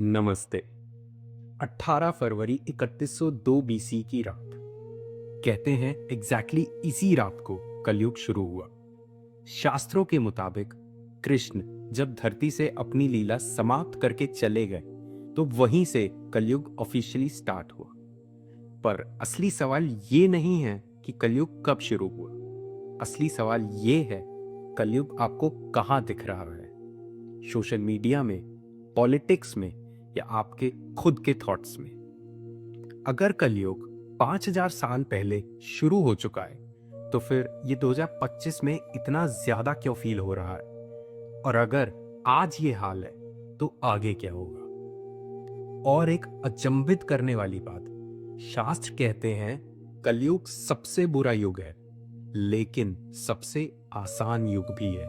नमस्ते। 18 फरवरी 3102 बीसी की रात। कहते हैं एग्जैक्टली इसी रात को कलयुग शुरू हुआ। शास्त्रों के मुताबिक कृष्ण जब धरती से अपनी लीला समाप्त करके चले गए तो वहीं से कलयुग ऑफिशियली स्टार्ट हुआ। पर असली सवाल ये नहीं है कि कलयुग कब शुरू हुआ। असली सवाल ये है, कलयुग आपको कहाँ दिख रहा है? सोशल मीडिया में, पॉलिटिक्स में, या आपके खुद के थॉट्स में? अगर कलयुग 5000 साल पहले शुरू हो चुका है तो फिर ये 2025 में इतना ज्यादा क्यों फील हो रहा है? और अगर आज ये हाल है तो आगे क्या होगा? और एक अचंभित करने वाली बात, शास्त्र कहते हैं कलयुग सबसे बुरा युग है, लेकिन सबसे आसान युग भी है।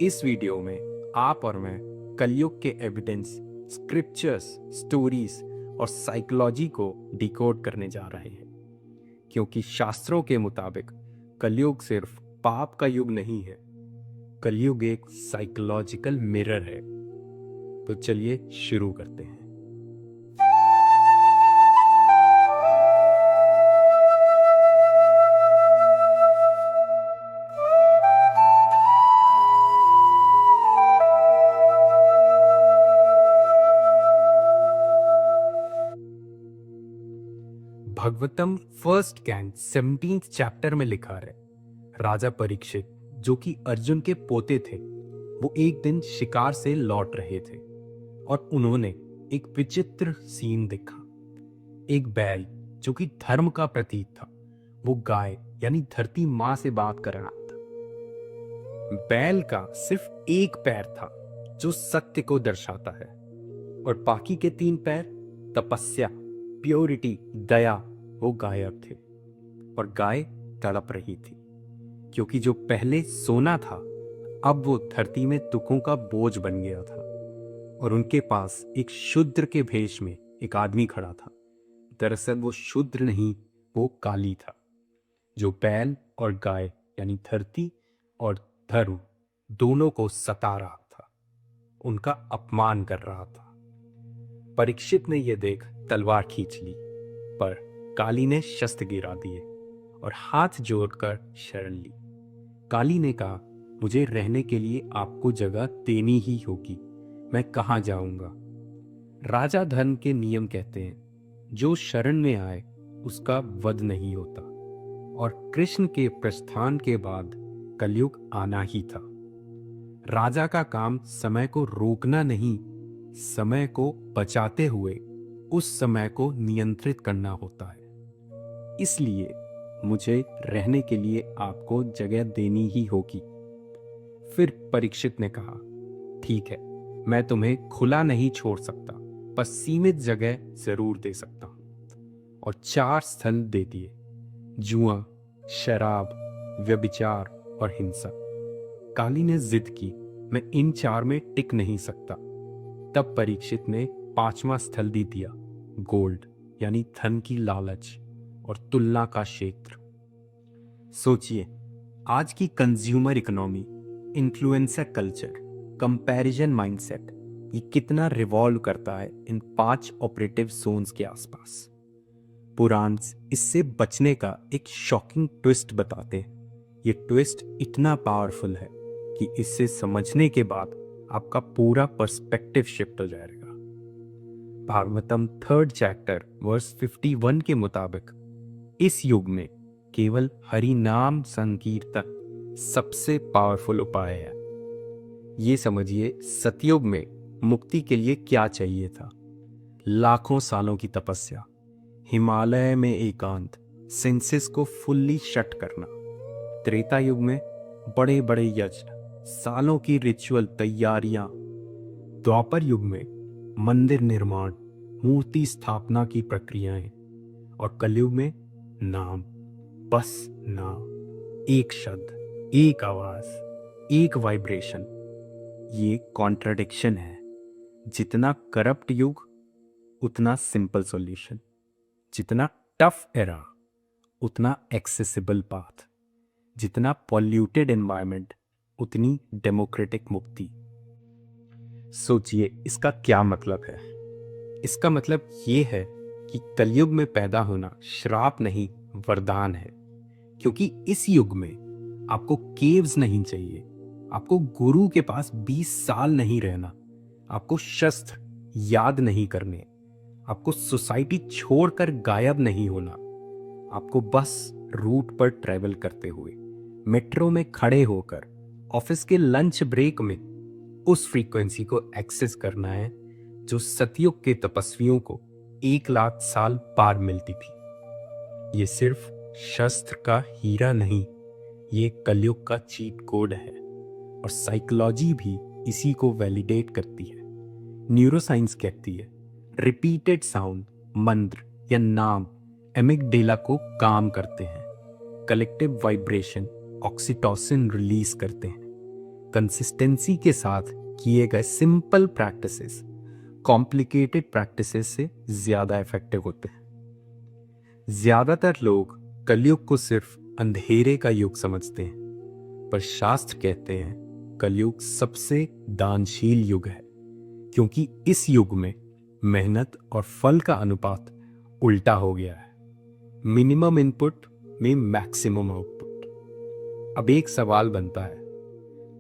इस वीडियो में आप और मैं कलयुग के एविडेंस, स्क्रिप्चर्स, स्टोरीज और साइकोलॉजी को डिकोड करने जा रहे हैं। क्योंकि शास्त्रों के मुताबिक कलयुग सिर्फ पाप का युग नहीं है, कलयुग एक साइकोलॉजिकल मिरर है। तो चलिए शुरू करते हैं। Bhagavatam first can 17th chapter में लिखा है, राजा परीक्षित जो कि अर्जुन के पोते थे, वो एक दिन शिकार से लौट रहे थे और उन्होंने एक विचित्र सीन देखा। एक बैल जो कि धर्म का प्रतीक था, वो गाय यानी धरती माँ से बात कर रहा था। बैल का सिर्फ एक पैर था जो सत्य को दर्शाता है, और बाकी के 3 पैर, तपस्या, प्योरिटी, दया, वो गायब थे। और गाय तड़प रही थी क्योंकि जो पहले सोना था अब वो धरती में दुखों का बोझ बन गया था। और उनके पास एक शूद्र के भेष में एक आदमी खड़ा था। दरअसल वो शूद्र नहीं, वो काली था, जो बैल और गाय यानी धरती और धर्म दोनों को सता रहा था, उनका अपमान कर रहा था। परीक्षित ने यह देख तलवार खींच ली, पर काली ने शस्त्र गिरा दिए और हाथ जोड़कर शरण ली। काली ने कहा, मुझे रहने के लिए आपको जगह देनी ही होगी, मैं कहाँ जाऊंगा? राजा धर्म के नियम कहते हैं, जो शरण में आए उसका वध नहीं होता। और कृष्ण के प्रस्थान के बाद कलयुग आना ही था। राजा का काम समय को रोकना नहीं, समय को बचाते हुए उस समय को नियंत्रित करना होता है। इसलिए मुझे रहने के लिए आपको जगह देनी ही होगी। फिर परीक्षित ने कहा, ठीक है, मैं तुम्हें खुला नहीं छोड़ सकता, पर सीमित जगह जरूर दे सकता हूं। और 4 स्थल दे दिए, जुआ, शराब, व्यभिचार और हिंसा। काली ने जिद की, मैं इन 4 में टिक नहीं सकता। तब परीक्षित ने 5वां स्थल दे दिया, गोल्ड यानी धन की लालच और तुलना का क्षेत्र। सोचिए, आज की consumer economy, influencer culture, comparison mindset, ये कितना रिवॉल्व करता है इन 5 ऑपरेटिव जोन्स के आसपास। पुराण्स इससे बचने का एक शॉकिंग ट्विस्ट बताते हैं। ये ट्विस्ट इतना पावरफुल है कि इससे समझने के बाद आपका पूरा पर्सपेक्टिव शिफ्ट हो जाएगा। भागवतम 3rd चैप्टर वर्स 51 के मुताबिक इस युग में केवल हरि नाम संकीर्तन सबसे पावरफुल उपाय है। ये समझिए, सतयुग में मुक्ति के लिए क्या चाहिए था? लाखों सालों की तपस्या, हिमालय में एकांत, सेंसेस को फुल्ली शट करना। त्रेता युग में बड़े बड़े यज्ञ, सालों की रिचुअल तैयारियां। द्वापर युग में मंदिर निर्माण, मूर्ति स्थापना की प्रक्रियाएं। और कलयुग में नाम, बस नाम, एक शब्द, एक आवाज, एक वाइब्रेशन। ये कॉन्ट्रडिक्शन है। जितना करप्ट युग उतना सिंपल सॉल्यूशन, जितना टफ एरा उतना एक्सेसिबल पाथ, जितना पॉल्यूटेड एनवायरनमेंट उतनी डेमोक्रेटिक मुक्ति। सोचिए इसका क्या मतलब है। इसका मतलब ये है कि कलयुग में पैदा होना श्राप नहीं, वरदान है। क्योंकि इस युग में आपको केव्स नहीं चाहिए, आपको गुरु के पास 20 साल नहीं रहना, आपको शस्त्र याद नहीं करने, आपको सोसाइटी छोड़कर गायब नहीं होना, आपको बस रूट पर ट्रेवल करते हुए, मेट्रो में खड़े होकर, ऑफिस के लंच ब्रेक में उस फ्रीक्वेंसी को एक्सेस करना है जो सतयुग के तपस्वियों को 1 लाख साल पार मिलती थी। ये सिर्फ शस्त्र का हीरा नहीं, ये कलयुग का चीट कोड है। और साइकोलॉजी भी इसी को वैलिडेट करती है। न्यूरोसाइंस कहती है रिपीटेड साउंड, मंत्र या नाम एमिगडेला को काम करते हैं। कलेक्टिव वाइब्रेशन ऑक्सीटोसिन रिलीज करते हैं। कंसिस्टेंसी के साथ किए गए सिंपल प्रैक्टिसेस कॉम्प्लिकेटेड प्रैक्टिसेस से ज्यादा इफेक्टिव होते हैं। ज्यादातर लोग कलयुग को सिर्फ अंधेरे का युग समझते हैं, पर शास्त्र कहते हैं कलयुग सबसे दानशील युग है, क्योंकि इस युग में मेहनत और फल का अनुपात उल्टा हो गया है। मिनिमम इनपुट में मैक्सिमम आउटपुट। अब एक सवाल बनता है,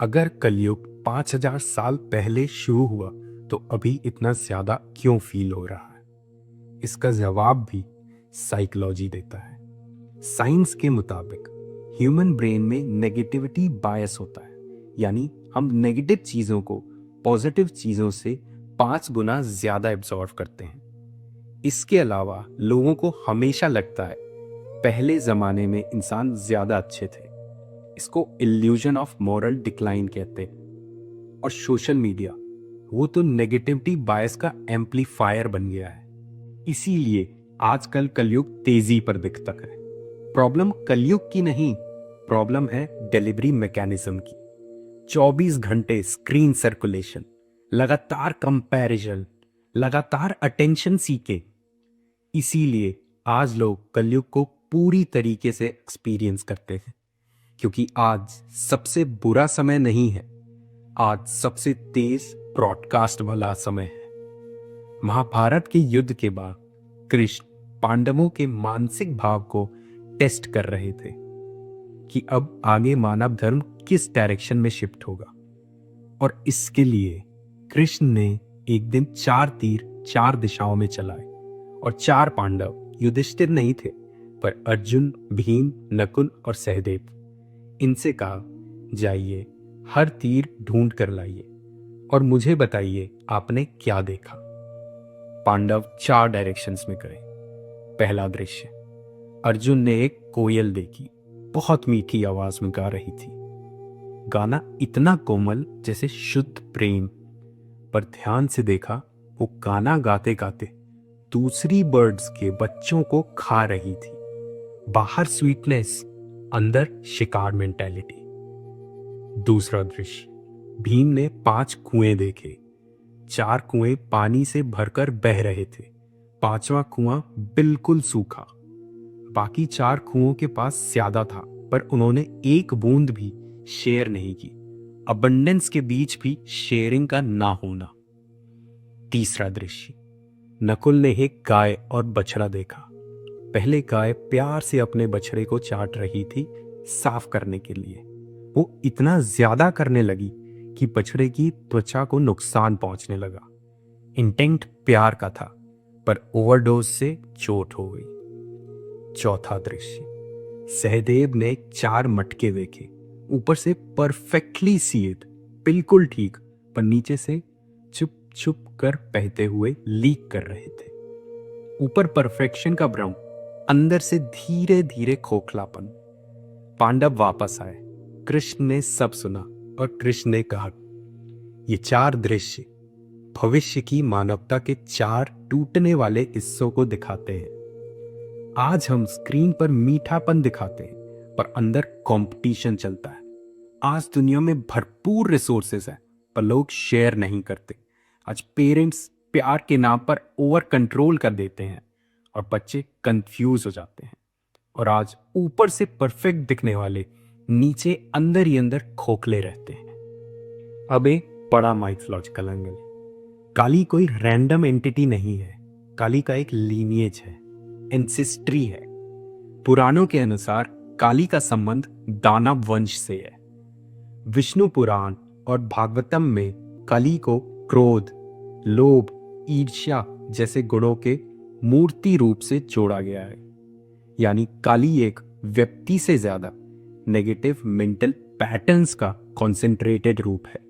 अगर कलयुग 5000 साल पहले शुरू हुआ तो अभी इतना ज्यादा क्यों फील हो रहा है? इसका जवाब भी साइकोलॉजी देता है। साइंस के मुताबिक ह्यूमन ब्रेन में नेगेटिविटी बायस होता है, यानी हम नेगेटिव चीजों को पॉजिटिव चीजों से 5 गुना ज्यादा एब्जॉर्व करते हैं। इसके अलावा लोगों को हमेशा लगता है पहले जमाने में इंसान ज्यादा अच्छे थे। इसको इल्यूजन ऑफ मॉरल डिक्लाइन कहते हैं। और सोशल मीडिया, वो तो नेगेटिविटी बायस का एम्पलीफायर बन गया है। इसीलिए आजकल कलयुग तेजी पर दिखता है। प्रॉब्लम कलयुग की नहीं, प्रॉब्लम है डिलीवरी मैकेनिज्म की। 24 घंटे स्क्रीन सर्कुलेशन, लगातार कंपैरिजन, लगातार अटेंशन सीके। इसीलिए आज लोग कलयुग को पूरी तरीके से एक्सपीरियंस करते हैं, क्योंकि आज सबसे बुरा समय नहीं है, आज सबसे तेज ब्रॉडकास्ट वाला समय है। महाभारत के युद्ध के बाद कृष्ण पांडवों के मानसिक भाव को टेस्ट कर रहे थे कि अब आगे मानव धर्म किस डायरेक्शन में शिफ्ट होगा। और इसके लिए कृष्ण ने एक दिन 4 तीर 4 दिशाओं में चलाए, और 4 पांडव युधिष्ठिर नहीं थे, पर अर्जुन, भीम, नकुल और सहदेव। इनसे कहा, जाइए हर तीर ढूंढ कर लाइए और मुझे बताइए आपने क्या देखा। पांडव 4 डायरेक्शंस में गए। पहला दृश्य, अर्जुन ने एक कोयल देखी, बहुत मीठी आवाज में गा रही थी। गाना इतना कोमल जैसे शुद्ध प्रेम। पर ध्यान से देखा, वो गाना गाते गाते दूसरी बर्ड्स के बच्चों को खा रही थी। बाहर स्वीटनेस, अंदर शिकार मेंटालिटी। दूसरा दृश्य, भीम ने 5 कुएं देखे। 4 कुएं पानी से भरकर बह रहे थे, 5वां कुआं बिल्कुल सूखा। बाकी 4 कुओं के पास ज्यादा था, पर उन्होंने एक बूंद भी शेयर नहीं की। अबंडेंस के बीच भी शेयरिंग का ना होना। तीसरा दृश्य, नकुल ने एक गाय और बछड़ा देखा। पहले गाय प्यार से अपने बछड़े को चाट रही थी, साफ करने के लिए। वो इतना ज्यादा करने लगी कि बछड़े की त्वचा को नुकसान पहुंचने लगा। इंटेंट प्यार का था, पर ओवरडोज से चोट हो गई। चौथा दृश्य, सहदेव ने 4 मटके देखे। ऊपर से परफेक्टली सील्ड, बिल्कुल ठीक, पर नीचे से चुप चुप कर बहते हुए लीक कर रहे थे। ऊपर परफेक्शन का भ्रम, अंदर से धीरे धीरे खोखलापन। पांडव वापस आए। कृष्ण ने सब सुना और कृष्ण ने कहा, ये 4 दृश्य भविष्य की मानवता के 4 टूटने वाले हिस्सों को दिखाते हैं। आज हम स्क्रीन पर मीठापन दिखाते हैं, पर अंदर कंपटीशन चलता है। आज दुनिया में भरपूर रिसोर्सेज है, पर लोग शेयर नहीं करते। आज पेरेंट्स प्यार के नाम पर ओवर कंट्रोल कर देते हैं और बच्चे कंफ्यूज हो जाते हैं। और आज ऊपर से परफेक्ट दिखने वाले नीचे अंदर ही अंदर खोखले रहते हैं। अब एक बड़ा माइथोलॉजिकल एंगल है। काली कोई रैंडम एंटिटी नहीं है, काली का एक लीनिएज है, एंसेस्ट्री है। पुराणों के अनुसार काली का संबंध दानव वंश से है। विष्णु पुराण और भागवतम में काली को क्रोध, लोभ, ईर्ष्या जैसे गुणों के मूर्ति रूप से जोड़ा गया है। यानी काली एक व्यक्ति से ज्यादा नेगेटिव मेंटल पैटर्न्स का कॉन्सेंट्रेटेड रूप है।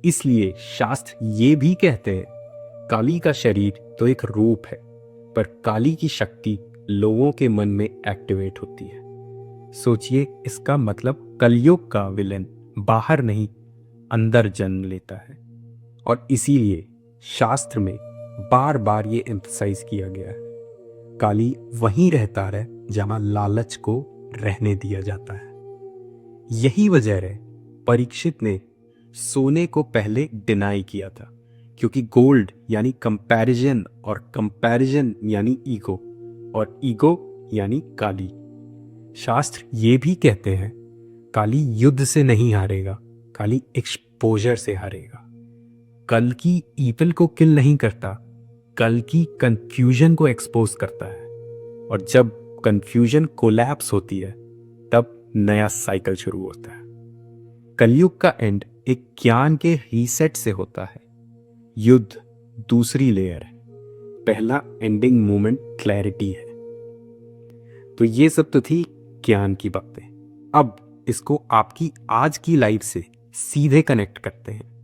इसलिए शास्त्र ये भी कहते हैं काली का शरीर तो एक रूप है, पर काली की शक्ति लोगों के मन में एक्टिवेट होती है। सोचिए, इसका मतलब कलयुग का विलेन बाहर नहीं अंदर जन्म लेता है। और इसीलिए शास्त्र में बार बार ये एम्फसाइज किया गया है, काली वहीं रहता है जहां लालच को रहने दिया जाता है। यही वजह है परीक्षित ने सोने को पहले डिनाई किया था, क्योंकि गोल्ड यानी कंपैरिजन और कंपैरिजन यानी ईगो और ईगो यानी काली। शास्त्र ये भी कहते हैं काली युद्ध से नहीं हारेगा, काली एक्सपोजर से हारेगा। कल की ईविल को किल नहीं करता, कल की कंफ्यूजन को एक्सपोज करता है। और जब कंफ्यूजन कोलैप्स होती है तब नया साइकिल शुरू होता है। कलयुग का एंड एक ज्ञान के रीसेट से होता है। युद्ध दूसरी लेयर है, पहला एंडिंग मोमेंट क्लैरिटी है। तो ये सब तो थी ज्ञान की बातें। अब इसको आपकी आज की लाइफ से सीधे कनेक्ट करते हैं।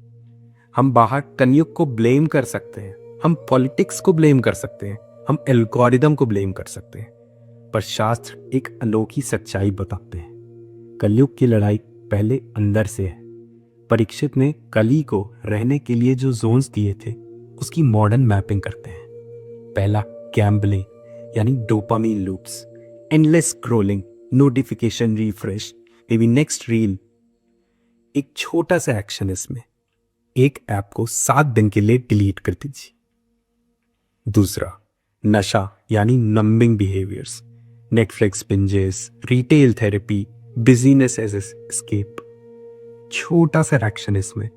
हम बाहर कलयुग को ब्लेम कर सकते हैं, हम पॉलिटिक्स को ब्लेम कर सकते हैं, हम एल्गोरिदम को ब्लेम कर सकते हैं, पर शास्त्र एक अनोखी सच्चाई बताते हैं। कलयुग की लड़ाई पहले अंदर से है। परीक्षित ने कली को रहने के लिए जो जोन्स दिए थे उसकी मॉडर्न मैपिंग करते हैं। पहला गैम्बलिंग यानी dopamine loops, endless scrolling, notification refresh, may be next reel. एक छोटा सा एक्शन इसमें, एक ऐप को 7 दिन के लिए डिलीट कर दीजिए। दूसरा नशा यानी numbing behaviours, Netflix binges, retail therapy, busyness as escape. छोटा सा एक्शन इसमें,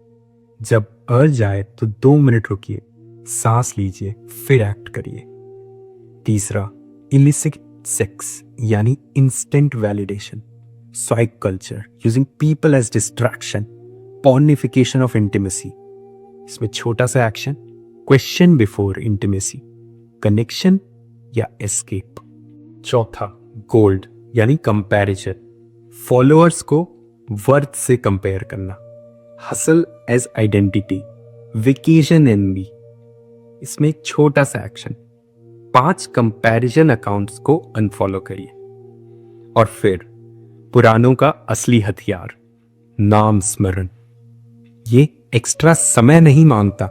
जब अर्ज आए तो 2 मिनट रुकिए, सांस लीजिए, फिर एक्ट करिए। तीसरा इलिसिट सेक्स यानी instant validation, swipe culture, using people as distraction, pornification of intimacy. इसमें छोटा सा action, question before intimacy, connection या एस्केप। चौथा गोल्ड यानी कंपैरिजन, फॉलोअर्स को वर्थ से कंपेयर करना, hustle as identity, vacation envy. इसमें एक छोटा सा एक्शन, 5 कंपैरिजन अकाउंट्स को अनफॉलो करिए। और फिर पुराणों का असली हथियार, नाम स्मरण। ये एक्स्ट्रा समय नहीं मांगता,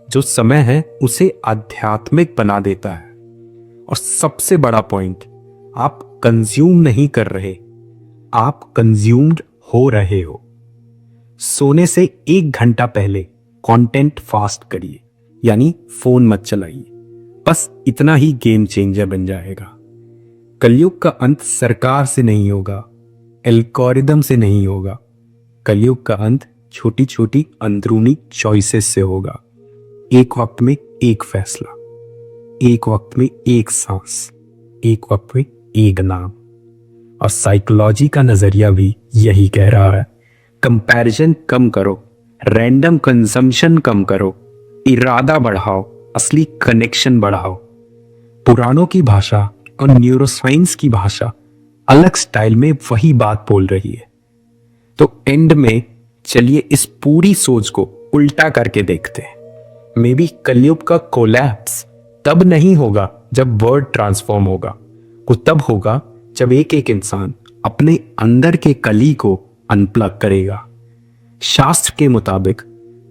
जो समय है उसे आध्यात्मिक बना देता है। और सबसे बड़ा पॉइंट, आप कंज्यूम नहीं कर रहे, आप कंज्यूम्ड हो रहे हो। सोने से 1 घंटा पहले कंटेंट फास्ट करिए, यानी फोन मत चलाइए। बस इतना ही गेम चेंजर बन जाएगा। कलयुग का अंत सरकार से नहीं होगा, एल्गोरिदम से नहीं होगा। कलयुग का अंत छोटी छोटी अंदरूनी चॉइसेस से होगा। एक वक्त में एक फैसला, एक वक्त में एक सांस, एक वक्त में एक नाम। और साइकोलॉजी का नजरिया भी यही कह रहा है, कंपैरिजन कम करो, रैंडम कंजम्पशन कम करो, इरादा बढ़ाओ, असली कनेक्शन बढ़ाओ। पुराणों की भाषा और न्यूरोसाइंस की भाषा अलग स्टाइल में वही बात बोल रही है। तो एंड में चलिए इस पूरी सोच को उल्टा करके देखते हैं। मे बी कलयुग का कोलैप्स तब नहीं होगा जब वर्ड ट्रांसफॉर्म होगा, वो तब होगा जब एक एक इंसान अपने अंदर के कली को अनप्लग करेगा। शास्त्र के मुताबिक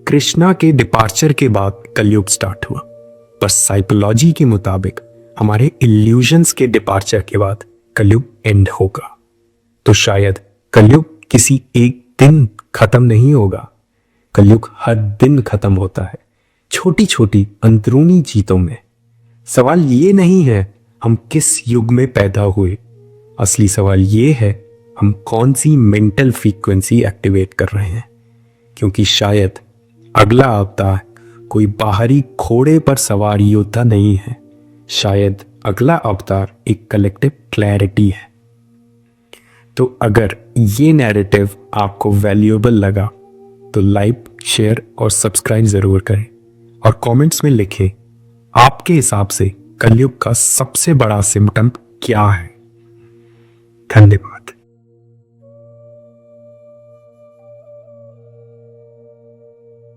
कृष्णा के डिपार्चर के बाद कलयुग स्टार्ट हुआ, पर साइकोलॉजी के मुताबिक हमारे इल्यूजन्स के डिपार्चर के बाद कलयुग एंड होगा। तो शायद कलयुग किसी एक दिन खत्म नहीं होगा, कलयुग हर दिन खत्म होता है, छोटी छोटी अंदरूनी जीतों में। सवाल ये नहीं है हम किस युग में पैदा हुए, असली सवाल ये है हम कौन सी मेंटल फ्रीक्वेंसी एक्टिवेट कर रहे हैं। क्योंकि शायद अगला अवतार कोई बाहरी घोड़े पर सवार योद्धा नहीं है, शायद अगला अवतार एक कलेक्टिव क्लैरिटी है। तो अगर ये नैरेटिव आपको वैल्यूएबल लगा तो लाइक, शेयर और सब्सक्राइब जरूर करें और कमेंट्स में लिखें आपके हिसाब से कलयुग का सबसे बड़ा सिम्टम क्या है। धन्यवाद।